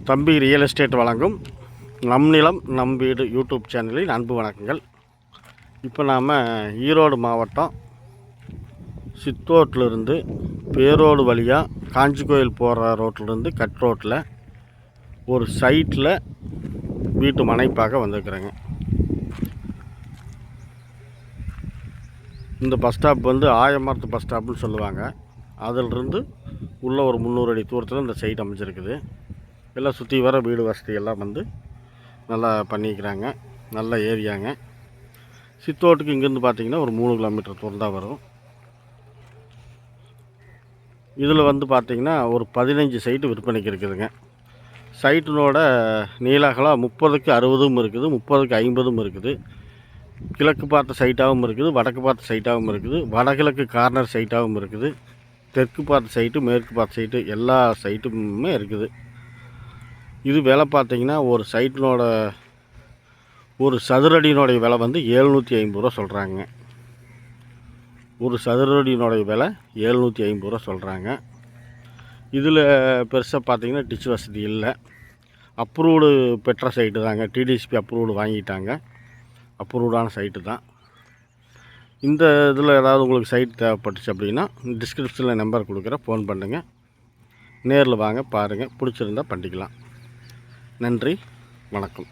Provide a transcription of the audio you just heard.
தம்பி real estate வழங்கும் நம் நிலம் நம் வீடு யூடியூப் சேனலில் அன்பு வணக்கங்கள். இப்போ நாம் ஈரோடு மாவட்டம் சித்தோட்டிலிருந்து பேரோடு வழியாக காஞ்சி கோயில் போகிற ரோட்டிலிருந்து கட் ரோட்டில் ஒரு சைட்டில் வீட்டு மனை பார்க்க வந்திருக்கிறேங்க. இந்த பஸ் ஸ்டாப் வந்து ஆயமரத்து பஸ் ஸ்டாப்னு சொல்லுவாங்க. அதிலிருந்து உள்ளே ஒரு 300 அடி தூரத்தில் இந்த சைட் அமைஞ்சிருக்குது. எல்லாம் சுற்றி வர வீடு வசதி எல்லாம் வந்து நல்லா பண்ணிக்கிறாங்க. நல்ல ஏரியாங்க. சித்தோட்டுக்கு இங்கேருந்து பார்த்திங்கன்னா ஒரு 3 கிலோமீட்டர் தூரம் தான் வரும். இதில் வந்து பார்த்திங்கன்னா ஒரு 15 சைட்டு விற்பனைக்கு இருக்குதுங்க. சைட்டினோட நீளகலாம் 30க்கு 60 இருக்குது, 30க்கு 50 இருக்குது. கிழக்கு பார்த்த சைட்டாகவும் இருக்குது, வடக்கு பார்த்த சைட்டாகவும் இருக்குது, வடகிழக்கு கார்னர் சைட்டாகவும் இருக்குது, தெற்கு பார்த்த சைட்டு, மேற்கு பார்த்த சைட்டு எல்லா சைட்டுமே இருக்குது. இது விலை பார்த்திங்கன்னா ஒரு சைட்டினோட ஒரு சதுரடியினுடைய விலை வந்து 750 ரூபா சொல்கிறாங்க. ஒரு சதுரடியினுடைய விலை 750 ரூபா சொல்கிறாங்க. இதில் பெருசாக பார்த்திங்கன்னா டிச் வசதி இல்லை. அப்ரூவ்டு பெற்ற சைட்டு தாங்க. டிடிசிபி அப்ரூவ்டு வாங்கிட்டாங்க. அப்ரூவ்டான சைட்டு தான். இந்த இதில் ஏதாவது உங்களுக்கு சைட் தேவைப்பட்டுச்சு அப்படின்னா டிஸ்கிரிப்ஷனில் நம்பர் கொடுக்குறேன், ஃபோன் பண்ணுங்கள். நேரில் வாங்க, பாருங்கள், பிடிச்சிருந்தால் பண்ணிக்கலாம். நன்றி, வணக்கம்.